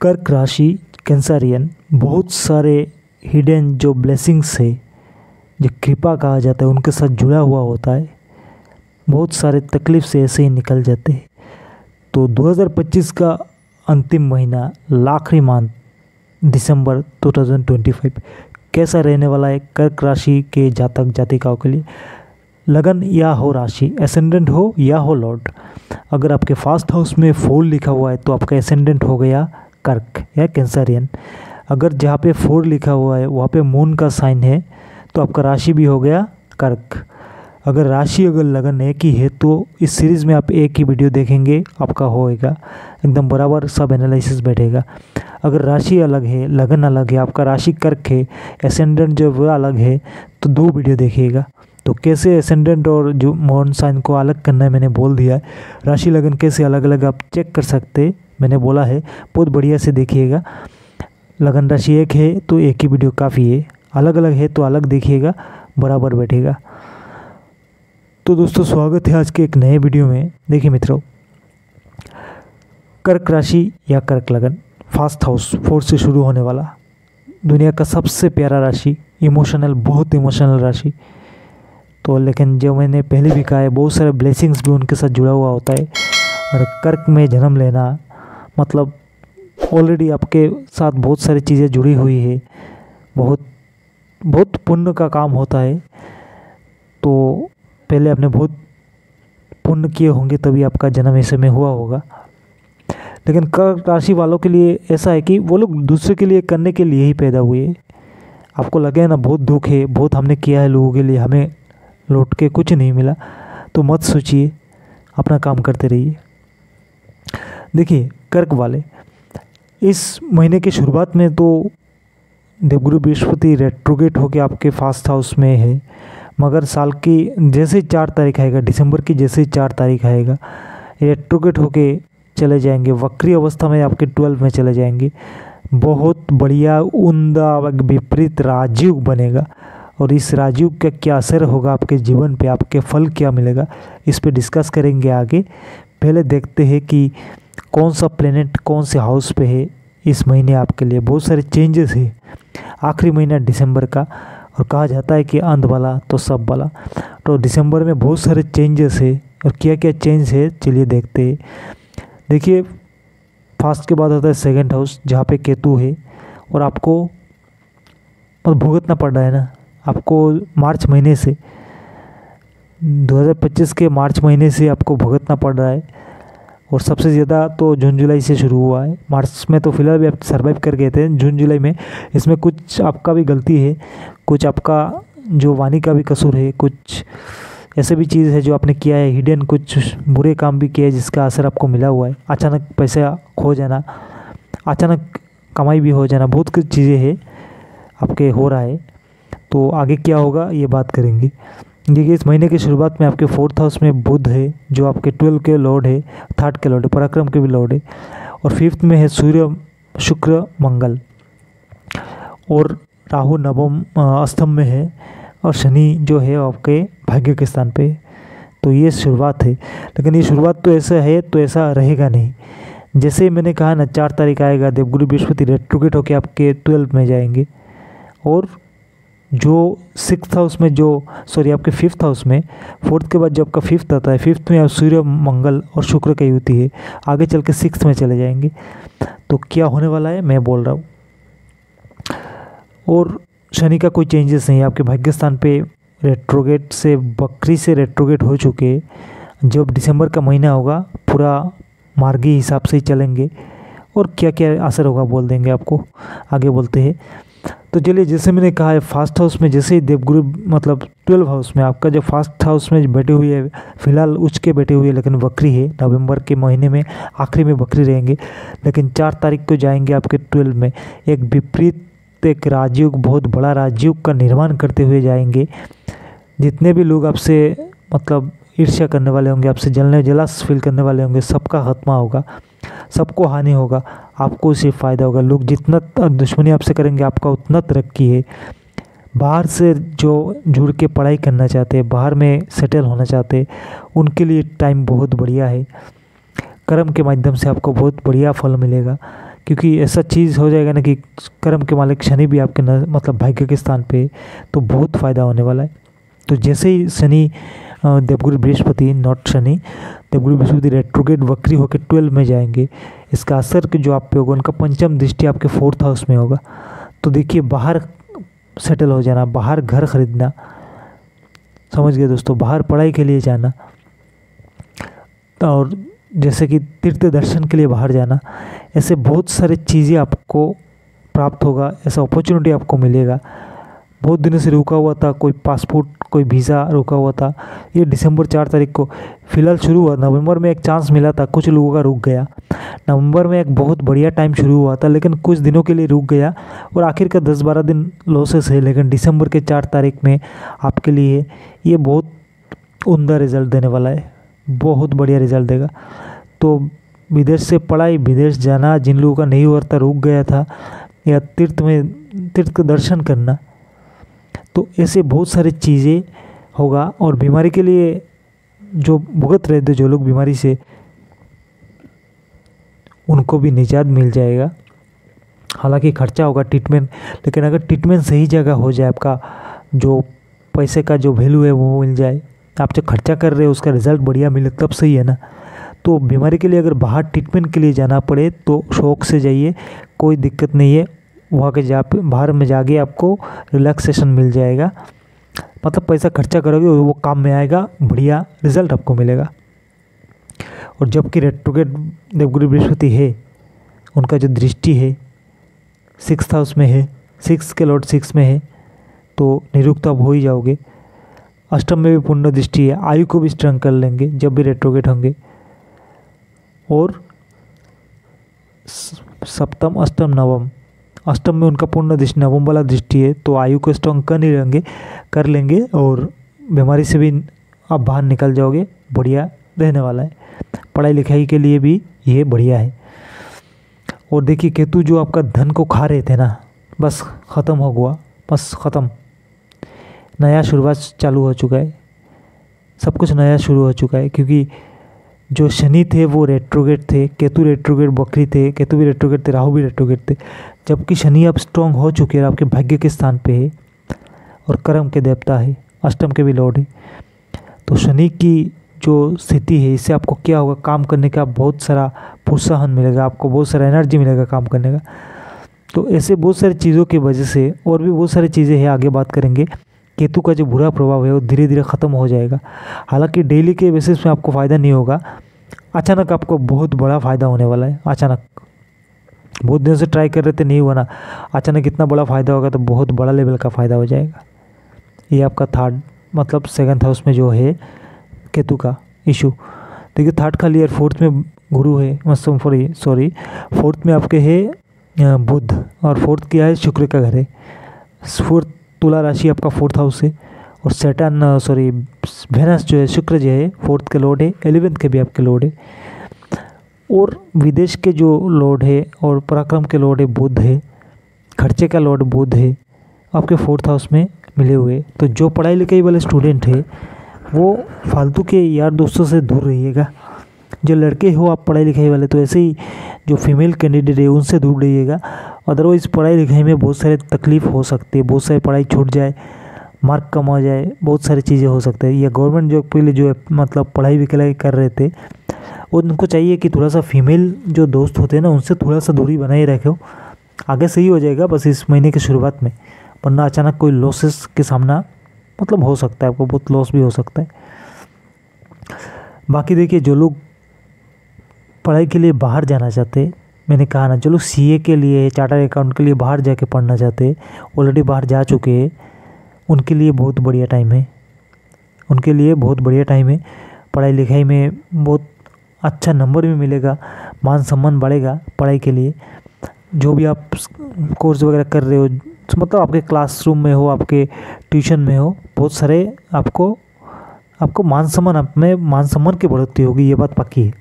कर्क राशि कैंसरियन बहुत सारे हिडन जो ब्लेसिंग्स है, जो कृपा कहा जाता है, उनके साथ जुड़ा हुआ होता है। बहुत सारे तकलीफ से ऐसे ही निकल जाते हैं। तो 2025 का अंतिम महीना, आखिरी मंथ दिसंबर 2025 कैसा रहने वाला है कर्क राशि के जातक जातिकाओं के लिए। लगन या हो राशि, एसेंडेंट हो या हो लॉर्ड। अगर आपके फर्स्ट हाउस में 4 लिखा हुआ है तो आपका एसेंडेंट हो गया कर्क या कैंसरियन। अगर जहाँ पे 4 लिखा हुआ है वहाँ पे मून का साइन है तो आपका राशि भी हो गया कर्क। अगर राशि अगर लगन एक ही है तो इस सीरीज़ में आप एक ही वीडियो देखेंगे, आपका होएगा एकदम बराबर, सब एनालिसिस बैठेगा। अगर राशि अलग है, लगन अलग है, आपका राशि कर्क है, एसेंडेंट जो वो अलग है, तो 2 वीडियो देखिएगा। तो कैसे एसेंडेंट और जो मून साइन को अलग करना है मैंने बोल दिया है। राशि लगन कैसे अलग अलग आप चेक कर सकते हैं मैंने बोला है, बहुत बढ़िया से देखिएगा। लगन राशि एक है तो एक ही वीडियो काफ़ी है, अलग अलग है तो अलग देखिएगा, बराबर बैठेगा। तो दोस्तों स्वागत है आज के एक नए वीडियो में। देखिए मित्रों, कर्क राशि या कर्क लगन, फर्स्ट हाउस 4 से शुरू होने वाला, दुनिया का सबसे प्यारा राशि, इमोशनल, बहुत इमोशनल राशि। तो लेकिन जो मैंने पहले भी कहा है, बहुत सारे ब्लेसिंग्स भी उनके साथ जुड़ा हुआ होता है। और कर्क में जन्म लेना मतलब ऑलरेडी आपके साथ बहुत सारी चीज़ें जुड़ी हुई है, बहुत बहुत पुण्य का काम होता है। तो पहले आपने बहुत पुण्य किए होंगे तभी आपका जन्म ऐसे में हुआ होगा। लेकिन कर्क राशि वालों के लिए ऐसा है कि वो लोग दूसरे के लिए करने के लिए ही पैदा हुए। आपको लगे ना बहुत दुख है, बहुत हमने किया है लोगों के लिए, हमें लौट के कुछ नहीं मिला, तो मत सोचिए, अपना काम करते रहिए। देखिए कर्क वाले, इस महीने की शुरुआत में तो देवगुरु बृहस्पति रेट्रोगेट होकर आपके फर्स्ट हाउस में है, मगर साल की जैसे 4 तारीख आएगा, दिसंबर की जैसे 4 तारीख आएगा, रेट्रोगेट होके चले जाएंगे, वक्री अवस्था में आपके 12 में चले जाएंगे। बहुत बढ़िया उम्दा विपरीत राजयोग बनेगा और इस राजयोग का क्या असर होगा आपके जीवन पे, आपके फल क्या मिलेगा, इस पे डिस्कस करेंगे आगे। पहले देखते हैं कि कौन सा प्लेनेट कौन से हाउस पे है इस महीने आपके लिए। बहुत सारे चेंजेस है, आखिरी महीना दिसंबर का, और कहा जाता है कि अंत वाला तो सब वाला। तो दिसंबर में बहुत सारे चेंजेस है, और क्या क्या चेंज है चलिए देखते हैं। देखिए फर्स्ट के बाद आता है सेकंड हाउस, जहाँ पे केतु है, और आपको भुगतना पड़ रहा है ना, आपको मार्च महीने से 2025 के मार्च महीने से आपको भुगतना पड़ रहा है। और सबसे ज़्यादा तो जून जुलाई से शुरू हुआ है, मार्च में तो फिलहाल भी आप सर्वाइव कर गए थे, जून जुलाई में इसमें कुछ आपका भी गलती है, कुछ आपका जो वाणी का भी कसूर है, कुछ ऐसे भी चीज़ है जो आपने किया है, हिडन कुछ बुरे काम भी किए जिसका असर आपको मिला हुआ है। अचानक पैसा खो जाना, अचानक कमाई भी हो जाना, बहुत कुछ चीज़ें हैं आपके हो रहा है। तो आगे क्या होगा ये बात करेंगे। देखिए इस महीने की शुरुआत में आपके 4th हाउस में बुध है, जो आपके 12 के लॉर्ड है, 3rd के लॉर्ड है, पराक्रम के भी लॉर्ड है। और 5th में है सूर्य, शुक्र, मंगल, और राहु नवम अष्टम में है, और शनि जो है आपके भाग्य के स्थान पे। तो ये शुरुआत है, लेकिन ये शुरुआत तो ऐसा है तो ऐसा रहेगा नहीं। जैसे मैंने कहा ना 4 तारीख आएगा, देवगुरु बृहस्पति रेट्रोगेट होकर आपके 12 में जाएंगे, और जो 6th हाउस में आपके 5th हाउस में 4th के बाद जब आपका 5th आता है, 5th में आप सूर्य, मंगल और शुक्र की युति है, आगे चल के 6th में चले जाएंगे। तो क्या होने वाला है मैं बोल रहा हूँ। और शनि का कोई चेंजेस नहीं है, आपके भाग्य स्थान पे रेट्रोगेट से, बकरी से रेट्रोगेट हो चुके। जब दिसंबर का महीना होगा पूरा मार्गी हिसाब से ही चलेंगे, और क्या क्या असर होगा बोल देंगे आपको, आगे बोलते हैं। तो चलिए, जैसे मैंने कहा है फर्स्ट हाउस में जैसे ही देवगुरु मतलब 12 हाउस में आपका जो फर्स्ट हाउस में बैठे हुए है, फिलहाल उच्च के बैठे हुए, लेकिन वक्री है, नवंबर के महीने में आखिरी में वक्री रहेंगे, लेकिन 4 तारीख को जाएंगे आपके 12 में। एक विपरीत, एक राजयोग, बहुत बड़ा राजयोग का निर्माण करते हुए जाएंगे। जितने भी लोग आपसे मतलब ईर्ष्या करने वाले होंगे, आपसे जलस फील करने वाले होंगे, सबका खात्मा होगा, सबको हानि होगा, आपको सिर्फ फ़ायदा होगा। लोग जितना दुश्मनी आपसे करेंगे आपका उतना तरक्की है। बाहर से जो जुड़ के पढ़ाई करना चाहते हैं, बाहर में सेटल होना चाहते हैं, उनके लिए टाइम बहुत बढ़िया है। कर्म के माध्यम से आपको बहुत बढ़िया फल मिलेगा। क्योंकि ऐसा चीज़ हो जाएगा ना कि कर्म के मालिक शनि भी आपके मतलब भाग्य के स्थान पे, तो बहुत फ़ायदा होने वाला है। तो जैसे ही शनि देवगुरु Brihaspati, not Shani, Devguru Brihaspati retrograde वक्री होकर 12 में जाएंगे, इसका असर कि जो आप पे होगा, उनका पंचम दृष्टि आपके 4th हाउस में होगा। तो देखिए बाहर सेटल हो जाना, बाहर घर खरीदना, समझ गए दोस्तों, बाहर पढ़ाई के लिए जाना, और जैसे कि तीर्थ दर्शन के लिए बाहर जाना, ऐसे बहुत सारी चीज़ें आपको प्राप्त होगा, ऐसा अपॉर्चुनिटी आपको मिलेगा। बहुत दिनों से रुका हुआ था, कोई पासपोर्ट, कोई वीज़ा रुका हुआ था, ये दिसंबर 4 तारीख को फिलहाल शुरू हुआ। नवंबर में एक चांस मिला था, कुछ लोगों का रुक गया। नवंबर में एक बहुत बढ़िया टाइम शुरू हुआ था, लेकिन कुछ दिनों के लिए रुक गया और आखिर का 10-12 दिन लॉसेस है। लेकिन दिसंबर के 4 तारीख में आपके लिए ये बहुत उम्दा रिजल्ट देने वाला है, बहुत बढ़िया रिजल्ट देगा। तो विदेश से पढ़ाई, विदेश जाना, जिन लोगों का नहीं हुआ था, रुक गया था, या तीर्थ का दर्शन करना, तो ऐसे बहुत सारी चीज़ें होगा। और बीमारी के लिए जो भुगत रहे थे, जो लोग बीमारी से, उनको भी निजात मिल जाएगा। हालांकि खर्चा होगा ट्रीटमेंट, लेकिन अगर ट्रीटमेंट सही जगह हो जाए, आपका जो पैसे का जो वैल्यू है वो मिल जाए, आप जो खर्चा कर रहे हो उसका रिजल्ट बढ़िया मिले, तब सही है ना। तो बीमारी के लिए अगर बाहर ट्रीटमेंट के लिए जाना पड़े तो शौक से जाइए, कोई दिक्कत नहीं है। वहाँ के बाहर में जाके आपको रिलैक्सेशन मिल जाएगा, मतलब पैसा खर्चा करोगे वो काम में आएगा, बढ़िया रिजल्ट आपको मिलेगा। और जबकि रेट्रोगेट देवगुरु बृहस्पति है, उनका जो दृष्टि है 6th हाउस में है, 6 के लॉर्ड 6 में है, तो निरुक्त आप हो ही जाओगे। अष्टम में भी पुण्य दृष्टि है, आयु को भी स्ट्रंग कर लेंगे जब भी रेट्रोगेट होंगे। और सप्तम, अष्टम, नवम, अष्टम में उनका पूर्ण दृष्टि, नवम वाला दृष्टि है, तो आयु को स्ट्रॉन्ग कर लेंगे और बीमारी से भी आप बाहर निकल जाओगे, बढ़िया रहने वाला है। पढ़ाई लिखाई के लिए भी ये बढ़िया है। और देखिए केतु जो आपका धन को खा रहे थे ना, बस ख़त्म हो गया, बस ख़त्म, नया शुरुआत चालू हो चुका है, सब कुछ नया शुरू हो चुका है। क्योंकि जो शनि थे वो रेट्रोगेट थे, केतु रेट्रोगेट बकरी थे, केतु भी रेट्रोगेट थे, राहु भी रेट्रोगेट थे। जबकि शनि अब स्ट्रॉन्ग हो चुके हैं, आपके भाग्य के स्थान पे है और कर्म के देवता है, अष्टम के भी लॉर्ड है। तो शनि की जो स्थिति है, इससे आपको क्या होगा, काम करने का बहुत सारा प्रोत्साहन मिलेगा, आपको बहुत सारा एनर्जी मिलेगा काम करने का। तो ऐसे बहुत सारी चीज़ों की वजह से, और भी बहुत सारी चीज़ें हैं, आगे बात करेंगे। केतु का जो बुरा प्रभाव है वो धीरे धीरे ख़त्म हो जाएगा। हालांकि डेली के बेसिस में आपको फ़ायदा नहीं होगा, अचानक आपको बहुत बड़ा फ़ायदा होने वाला है। अचानक बहुत दिनों से ट्राई कर रहे थे, नहीं हुआ ना, अचानक इतना बड़ा फ़ायदा होगा तो बहुत बड़ा लेवल का फ़ायदा हो जाएगा। ये आपका 3rd मतलब 7th हाउस में जो है केतु का इशू। देखिए 3rd खाली और 4th में गुरु है, सॉरी 4th में आपके है बुध, और 4th क्या है, शुक्र का घर है। 4th तुला राशि आपका 4th हाउस है, और सैटर्न वेनस जो है, शुक्र जो है 4th के लॉर्ड है, 11th के भी आपके लॉर्ड है। और विदेश के जो लॉर्ड है और पराक्रम के लॉर्ड है बुध है, खर्चे का लॉर्ड बुध है, आपके 4th हाउस में मिले हुए। तो जो पढ़ाई लिखाई वाले स्टूडेंट है वो फालतू के यार दोस्तों से दूर रहिएगा। जो लड़के हो आप पढ़ाई लिखाई वाले, तो ऐसे ही जो फीमेल कैंडिडेट है उनसे दूर रहिएगा। अदरवाइज़ पढ़ाई लिखाई में बहुत सारे तकलीफ हो सकती है, बहुत सारी पढ़ाई छूट जाए, मार्क कम हो जाए, बहुत सारी चीज़ें हो सकती है। या गवर्नमेंट जॉब के लिए जो मतलब पढ़ाई लिखाई कर रहे थे, उनको चाहिए कि थोड़ा सा फीमेल जो दोस्त होते हैं ना, उनसे थोड़ा सा दूरी बनाए रखो, आगे सही हो जाएगा बस इस महीने की शुरुआत में। वरना अचानक कोई लॉसेस के सामना मतलब हो सकता है, आपको बहुत लॉस भी हो सकता है। बाकी देखिए जो लोग पढ़ाई के लिए बाहर जाना चाहते, मैंने कहा ना, जो लोग सीए के लिए, चार्टर्ड अकाउंट के लिए बाहर जाके पढ़ना चाहते, ऑलरेडी बाहर जा चुके हैं, उनके लिए बहुत बढ़िया टाइम है, उनके लिए बहुत बढ़िया टाइम है। पढ़ाई लिखाई में बहुत अच्छा नंबर भी मिलेगा, मान सम्मान बढ़ेगा पढ़ाई के लिए। जो भी आप कोर्स वगैरह कर रहे हो, मतलब आपके क्लासरूम में हो, आपके ट्यूशन में हो, बहुत सारे आपको मान सम्मान की बढ़ोतरी होगी, ये बात पक्की है।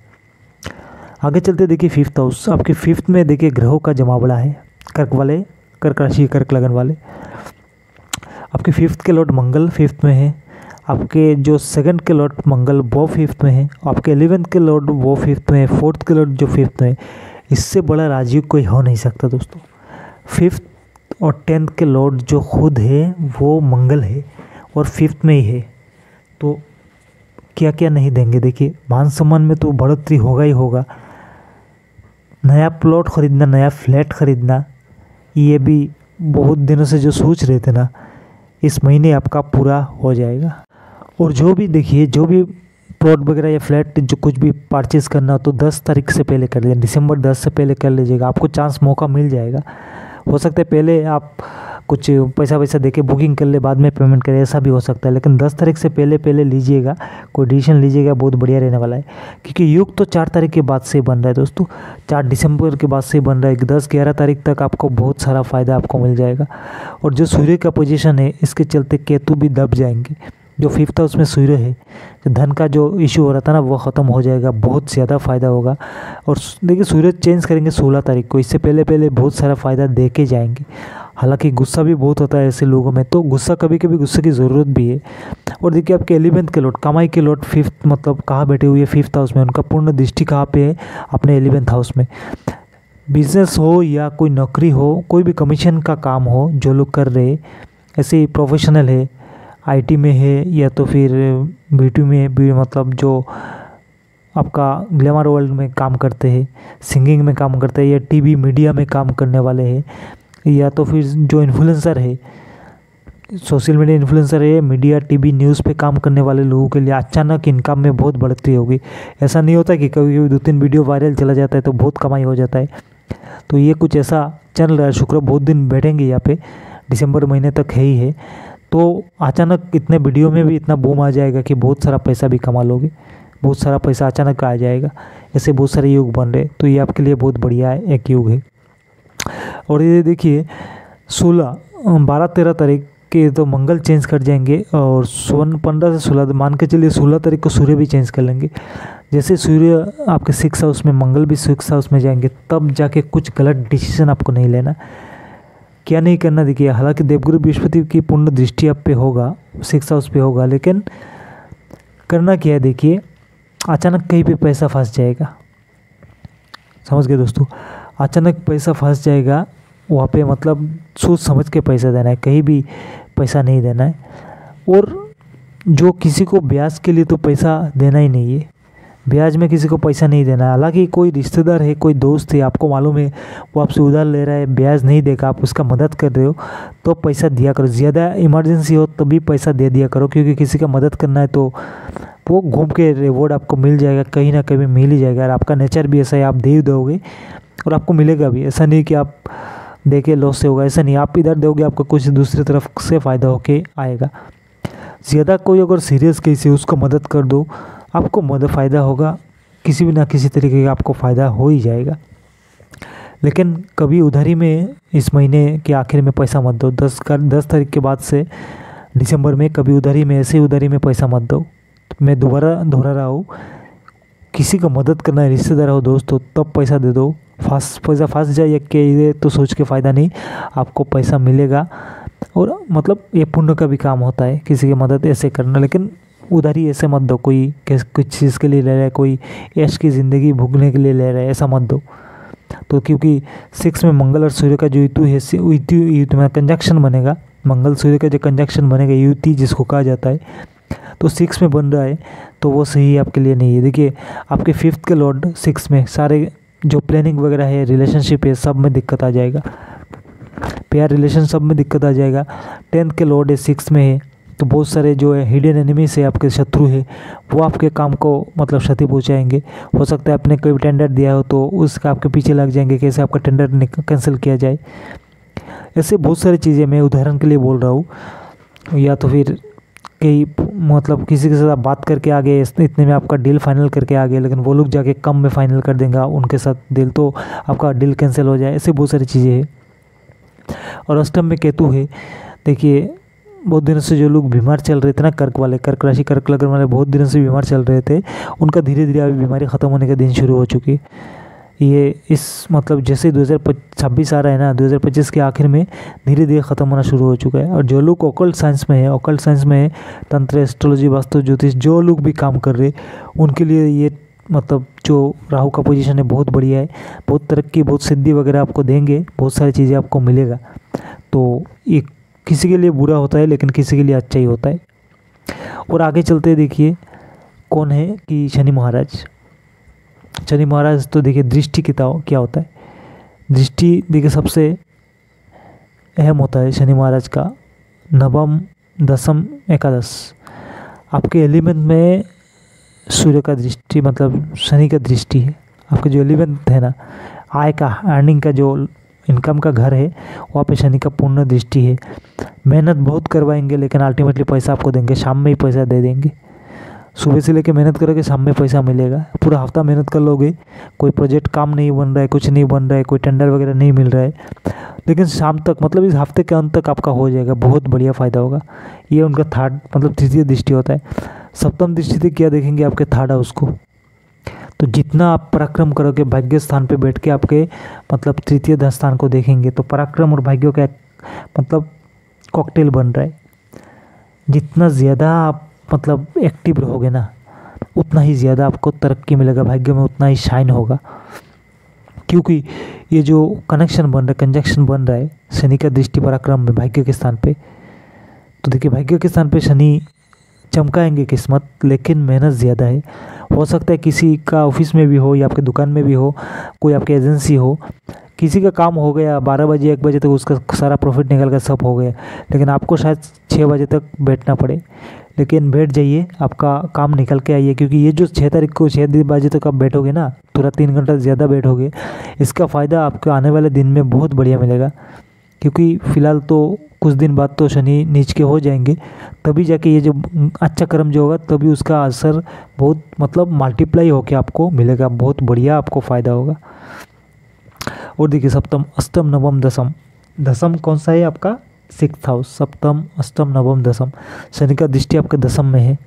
आगे चलते देखिए 5th हाउस, आपके 5th में देखिए ग्रहों का जमावड़ा है, कर्क राशि, कर्क लगन वाले। आपके 5th के लॉर्ड मंगल 5th में है, आपके जो 2nd के लॉर्ड मंगल वो 5th में है, आपके 11th के लॉर्ड वो 5th में है, 4th के लॉर्ड जो 5th में है, इससे बड़ा राजयोग कोई हो नहीं सकता दोस्तों। 5th और 10th के लॉर्ड जो खुद है वो मंगल है और 5th में ही है, तो क्या क्या नहीं देंगे। देखिए मान सम्मान में तो बढ़ोतरी होगा ही होगा, नया प्लॉट खरीदना, नया फ्लैट खरीदना, ये भी बहुत दिनों से जो सोच रहे थे ना, इस महीने आपका पूरा हो जाएगा। और जो भी देखिए, जो भी प्लॉट वगैरह या फ्लैट जो कुछ भी परचेज़ करना हो तो 10 तारीख से पहले कर लीजिए, दिसंबर 10 से पहले कर लीजिएगा, आपको चांस मौका मिल जाएगा। हो सकता है पहले आप कुछ पैसा वैसा देके बुकिंग कर ले, बाद में पेमेंट करें, ऐसा भी हो सकता है, लेकिन 10 तारीख से पहले लीजिएगा, कोई डिसीजन लीजिएगा, बहुत बढ़िया रहने वाला है। क्योंकि युग तो 4 तारीख के बाद से बन रहा है दोस्तों, 4 दिसंबर के बाद से बन रहा है। 10-11 तारीख तक आपको बहुत सारा फ़ायदा आपको मिल जाएगा। और जो सूर्य का पोजीशन है, इसके चलते केतु भी दब जाएंगे। जो 5th हाउस में सूर्य है, जो धन का जो इशू हो रहा था ना, वो ख़त्म हो जाएगा, बहुत ज़्यादा फ़ायदा होगा। और देखिए सूर्य चेंज करेंगे 16 तारीख को, इससे पहले बहुत सारा फ़ायदा दे के जाएंगे। हालांकि गुस्सा भी बहुत होता है ऐसे लोगों में, तो गुस्सा कभी कभी गुस्से की ज़रूरत भी है। और देखिए आपके 11th के लॉर्ड, कमाई के लॉर्ड 5th मतलब कहाँ बैठे हुए 5th हाउस में, उनका पूर्ण दृष्टि कहाँ पे है, अपने 11th हाउस में। बिजनेस हो या कोई नौकरी हो, कोई भी कमीशन का काम हो जो लोग कर रहे, ऐसे ही प्रोफेशनल है, आईटी में है या तो फिर ब्यूटी में भी, मतलब जो आपका ग्लैमर वर्ल्ड में काम करते हैं, सिंगिंग में काम करते हैं, या टीवी मीडिया में काम करने वाले हैं, या तो फिर जो इन्फ्लुएंसर है, सोशल मीडिया इन्फ्लुएंसर है, मीडिया टीवी न्यूज़ पे काम करने वाले लोगों के लिए अचानक इनकम में बहुत बढ़ोतरी होगी। ऐसा नहीं होता कि कभी कभी 2-3 वीडियो वायरल चला जाता है तो बहुत कमाई हो जाता है। तो ये कुछ ऐसा चल रहा है। शुक्र बहुत दिन बैठेंगे यहाँ पे, दिसंबर महीने तक है ही है, तो अचानक इतने वीडियो में भी इतना बूम आ जाएगा कि बहुत सारा पैसा भी कमा लोगे, बहुत सारा पैसा अचानक आ जाएगा। ऐसे बहुत सारे युग बन रहे, तो ये आपके लिए बहुत बढ़िया एक युग है। और ये देखिए 12-13 तारीख के तो मंगल चेंज कर जाएंगे, और 15 से 16 मान के चलिए 16 तारीख को सूर्य भी चेंज कर लेंगे। जैसे सूर्य आपके 6th हाउस में, मंगल भी 6th हाउस में जाएंगे, तब जाके कुछ गलत डिसीजन आपको नहीं लेना। क्या नहीं करना, देखिए हालांकि देवगुरु बृहस्पति की पूर्ण दृष्टि आप पे होगा, 6th हाउस पे होगा, लेकिन करना क्या है, देखिए अचानक कहीं पे पैसा फंस जाएगा, समझ गए दोस्तों, अचानक पैसा फंस जाएगा वहाँ पे, मतलब सोच समझ के पैसा देना है, कहीं भी पैसा नहीं देना है। और जो किसी को ब्याज के लिए तो पैसा देना ही नहीं है, ब्याज में किसी को पैसा नहीं देना है। हालांकि कोई रिश्तेदार है, कोई दोस्त है, आपको मालूम है वो आपसे उधार ले रहा है, ब्याज नहीं देगा, आप उसका मदद कर रहे हो, तो पैसा दिया करो। ज़्यादा इमरजेंसी हो तभी पैसा दे दिया करो, क्योंकि किसी का मदद करना है तो वो घूम के रिवॉर्ड आपको मिल जाएगा, कहीं ना कहीं मिल ही जाएगा। और आपका नेचर भी ऐसा है, आप दे ही दोगे और आपको मिलेगा भी। ऐसा नहीं कि आप दे के लॉस से होगा, ऐसा नहीं, आप इधर दोगे आपको कुछ दूसरी तरफ से फ़ायदा होके आएगा। ज़्यादा कोई अगर सीरियस केस है उसको मदद कर दो, आपको मदद फ़ायदा होगा, किसी भी ना किसी तरीके का आपको फ़ायदा हो ही जाएगा। लेकिन कभी उधारी में इस महीने के आखिर में पैसा मत दो। 10 तारीख के बाद से दिसंबर में कभी उधारी में, ऐसे उधारी में पैसा मत दो। मैं दोबारा दोहरा रहा हूँ, किसी को मदद करना है, रिश्तेदार हो, दोस्त हो, तब पैसा दे दो। पैसा फंस जाए कि तो सोच के फ़ायदा नहीं, आपको पैसा मिलेगा। और मतलब ये पुण्य का भी काम होता है किसी की मदद ऐसे करना, लेकिन उधारी ऐसे मत दो। कोई कुछ चीज़ के लिए ले रहा है, कोई ऐश की ज़िंदगी भोगने के लिए ले रहा है, ऐसा मत दो। तो क्योंकि 6 में मंगल और सूर्य का जो युति है, युति में कंजक्शन बनेगा, मंगल सूर्य का जो कंजक्शन बनेगा, युति जिसको कहा जाता है, तो 6 में बन रहा है, तो वो सही आपके लिए नहीं है। देखिए आपके 5th के लॉर्ड 6 में, सारे जो प्लानिंग वगैरह है, रिलेशनशिप है, सब में दिक्कत आ जाएगा, प्यार रिलेशन सब में दिक्कत आ जाएगा। 10th के लॉर्ड है 6 में है, तो बहुत सारे जो है हिडन एनिमीज है, आपके शत्रु है, वो आपके काम को मतलब क्षति पहुंचाएंगे। हो सकता है आपने कोई टेंडर दिया हो तो उसका आपके पीछे लग जाएंगे, कैसे आपका टेंडर कैंसिल किया जाए। ऐसे बहुत सारी चीज़ें मैं उदाहरण के लिए बोल रहा हूँ। या तो फिर कई मतलब किसी के साथ आप बात करके आ गए, इतने में आपका डील फाइनल करके आ गए, लेकिन वो लोग जाके कम में फाइनल कर देंगे उनके साथ डील, तो आपका डील कैंसिल हो जाए। ऐसे बहुत सारी चीज़ें हैं। और अष्टम में केतु है। देखिए बहुत दिनों से जो लोग बीमार चल रहे थे ना, कर्क राशि कर्क लग्न वाले बहुत दिनों से बीमार चल रहे थे, उनका धीरे धीरे अभी बीमारी ख़त्म होने का दिन शुरू हो चुकी है। ये इस मतलब जैसे 2026 आ रहा है ना, 2025 के आखिर में धीरे धीरे ख़त्म होना शुरू हो चुका है। और जो लोग ऑकल्ट साइंस में है, तंत्र, एस्ट्रोलॉजी, वास्तु, ज्योतिष, जो लोग भी काम कर रहे उनके लिए ये मतलब जो राहु का पोजीशन है बहुत बढ़िया है, बहुत तरक्की, बहुत सिद्धि वगैरह आपको देंगे, बहुत सारी चीज़ें आपको मिलेगा। तो ये किसी के लिए बुरा होता है लेकिन किसी के लिए अच्छा ही होता है। और आगे चलते देखिए कौन है कि शनि महाराज। शनि महाराज तो देखिए दृष्टि क्या होता है। दृष्टि देखिए सबसे अहम होता है शनि महाराज का। नवम, दसम, एकादश, आपके एलिमेंट में सूर्य का दृष्टि मतलब शनि का दृष्टि है। आपके जो एलिमेंट है ना, आय का, अर्निंग का, जो इनकम का घर है, वहाँ पे शनि का पूर्ण दृष्टि है। मेहनत बहुत करवाएंगे लेकिन अल्टीमेटली पैसा आपको देंगे, शाम में ही पैसा दे देंगे। सुबह से लेके मेहनत करोगे, शाम में पैसा मिलेगा। पूरा हफ्ता मेहनत कर लोगे, कोई प्रोजेक्ट काम नहीं बन रहा है, कुछ नहीं बन रहा है, कोई टेंडर वगैरह नहीं मिल रहा है, लेकिन शाम तक मतलब इस हफ्ते के अंत तक आपका हो जाएगा, बहुत बढ़िया फ़ायदा होगा। ये उनका थर्ड मतलब तृतीय दृष्टि होता है। सप्तम दृष्टि से क्या देखेंगे, आपके थर्ड हाउस को। तो जितना आप पराक्रम करोगे, भाग्य स्थान पे बैठ के आपके मतलब तृतीय स्थान को देखेंगे, तो पराक्रम और भाग्यों का मतलब कॉकटेल बन रहा है। जितना ज़्यादा आप मतलब एक्टिव रहोगे ना, उतना ही ज़्यादा आपको तरक्की मिलेगा, भाग्य में उतना ही शाइन होगा। क्योंकि ये जो कनेक्शन बन रहा है, कंजक्शन बन रहा है शनि का दृष्टि पराक्रम में भाग्य के स्थान पे, तो देखिए भाग्य के स्थान पे शनि चमकाएंगे किस्मत, लेकिन मेहनत ज़्यादा है। हो सकता है किसी का ऑफिस में भी हो या आपके दुकान में भी हो, कोई आपकी एजेंसी हो, किसी का काम हो गया 12 बजे 1 बजे तक उसका सारा प्रॉफिट निकल कर सब हो गया, लेकिन आपको शायद 6 बजे तक बैठना पड़े। लेकिन बैठ जाइए, आपका काम निकल के आइए, क्योंकि ये जो 6 तारीख को 6 बजे तक आप बैठोगे ना, पूरा 3 घंटा ज़्यादा बैठोगे, इसका फ़ायदा आपको आने वाले दिन में बहुत बढ़िया मिलेगा। क्योंकि फ़िलहाल तो कुछ दिन बाद तो शनि नीच के हो जाएंगे, तभी जाके ये जो अच्छा कर्म जो होगा तभी उसका असर बहुत मतलब मल्टीप्लाई होकर आपको मिलेगा, बहुत बढ़िया आपको फ़ायदा होगा। और देखिए सप्तम, अष्टम, नवम, दसम। दसम कौन सा है आपका, 6th हाउस। सप्तम, अष्टम, नवम, दसम, शनि का दृष्टि आपके दसम में है।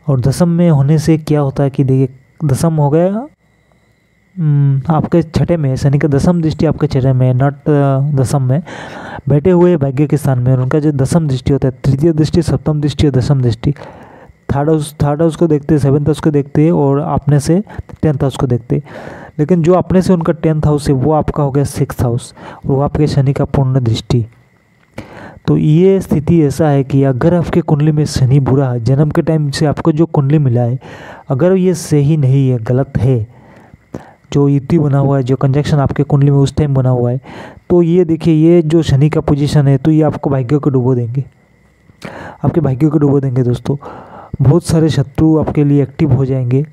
और दसम में होने से क्या होता है कि देखिए दसम हो गया आपके छठे में है, शनि का दसम दृष्टि आपके छठे में है, नॉट दसम में बैठे हुए भाग्य के स्थान में। और उनका जो दसम दृष्टि होता है, तृतीय दृष्टि, सप्तम दृष्टि और दसम दृष्टि, थर्ड हाउस को देखते हैं, 7th हाउस को देखते हैं, और अपने से 10th हाउस को देखते हैं। लेकिन जो अपने से उनका 10th हाउस है वो आपका हो गया 6th हाउस, और वो आपके शनि का पूर्ण दृष्टि। तो ये स्थिति ऐसा है कि अगर आपके कुंडली में शनि बुरा है, जन्म के टाइम से आपको जो कुंडली मिला है, अगर ये सही नहीं है, गलत है, जो युति बना हुआ है, जो कंजक्शन आपके कुंडली में उस टाइम बना हुआ है, तो ये देखिए ये जो शनि का पोजीशन है, तो ये आपको भाग्य को डुबो देंगे, आपके भाग्य को डुबो देंगे दोस्तों। बहुत सारे शत्रु आपके लिए एक्टिव हो जाएंगे,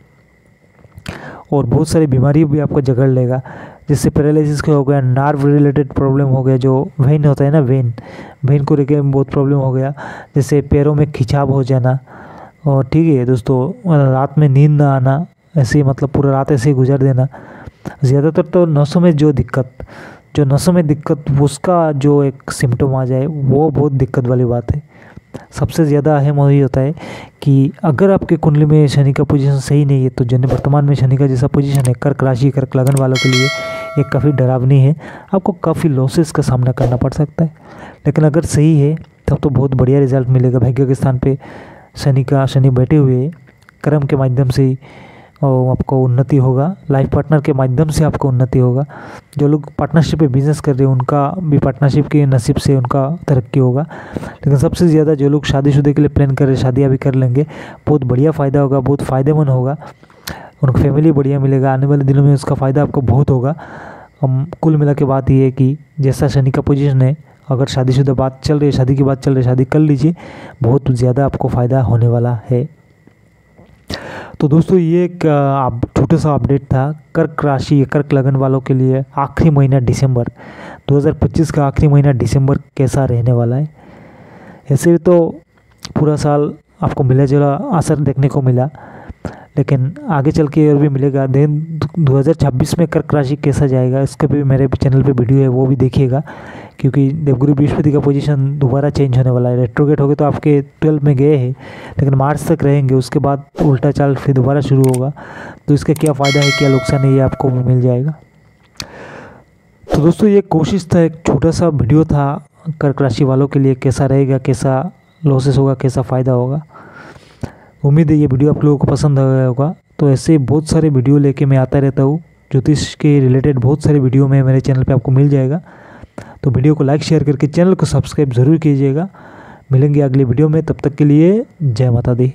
और बहुत सारी बीमारी भी आपको जकड़ लेगा, जिससे पैरालिसिस का हो गया, नर्व रिलेटेड प्रॉब्लम हो गया, जो वेन होता है ना, वेन को लेकर बहुत प्रॉब्लम हो गया, जैसे पैरों में खिंचाव हो जाना। और ठीक है दोस्तों, रात में नींद ना आना, ऐसे मतलब पूरा रात ऐसे ही गुजार देना। ज़्यादातर तो नसों में जो नसों में दिक्कत, उसका जो एक सिम्टम आ जाए, वो बहुत दिक्कत वाली बात है। सबसे ज़्यादा अहम वही होता है कि अगर आपके कुंडली में शनि का पोजीशन सही नहीं है, तो जिन्हें वर्तमान में शनि का जैसा पोजीशन है, कर्क राशि, कर्क लगन वालों के लिए ये काफ़ी डरावनी है, आपको काफ़ी लॉसेस का सामना करना पड़ सकता है। लेकिन अगर सही है तब तो बहुत बढ़िया रिजल्ट मिलेगा। भाग्य के स्थान पे शनि बैठे हुए कर्म के माध्यम से और आपको उन्नति होगा, लाइफ पार्टनर के माध्यम से आपको उन्नति होगा। जो लोग पार्टनरशिप पे बिजनेस कर रहे हैं उनका भी पार्टनरशिप के नसीब से उनका तरक्की होगा। लेकिन सबसे ज़्यादा जो लोग शादीशुदा के लिए प्लान कर रहे हैं, शादियाँ भी कर लेंगे, बहुत बढ़िया फ़ायदा होगा, बहुत फ़ायदेमंद होगा, उनका फैमिली बढ़िया मिलेगा। आने वाले दिनों में उसका फ़ायदा आपको बहुत होगा। कुल मिला के बात ये है कि जैसा शनि का पोजीशन है, अगर शादीशुदा बात चल रही है, शादी की बात चल रही है, शादी कर लीजिए, बहुत ज़्यादा आपको फ़ायदा होने वाला है। तो दोस्तों ये एक छोटा सा अपडेट था कर्क राशि, कर्क लगन वालों के लिए। आखिरी महीना दिसंबर 2025 का आखिरी महीना दिसंबर कैसा रहने वाला है। ऐसे तो पूरा साल आपको मिला जुला असर देखने को मिला, लेकिन आगे चल के और भी मिलेगा। देन 2026 में कर्क राशि कैसा जाएगा, इसका भी मेरे चैनल पे वीडियो है, वो भी देखिएगा। क्योंकि देवगुरु बृहस्पति का पोजीशन दोबारा चेंज होने वाला है। रेट्रोगेट हो गए तो आपके 12 में गए हैं, लेकिन मार्च तक रहेंगे, उसके बाद उल्टा चाल फिर दोबारा शुरू होगा। तो इसका क्या फ़ायदा है, क्या नुकसान है, ये आपको मिल जाएगा। तो दोस्तों ये कोशिश था, एक छोटा सा वीडियो था कर्क राशि वालों के लिए, कैसा रहेगा, कैसा लॉसेस होगा, कैसा फ़ायदा होगा। उम्मीद है ये वीडियो आप लोगों को पसंद आया होगा। तो ऐसे बहुत सारे वीडियो लेके मैं आता रहता हूँ। ज्योतिष के रिलेटेड बहुत सारे वीडियो में मेरे चैनल पे आपको मिल जाएगा। तो वीडियो को लाइक शेयर करके चैनल को सब्सक्राइब ज़रूर कीजिएगा। मिलेंगे अगले वीडियो में, तब तक के लिए जय माता दी।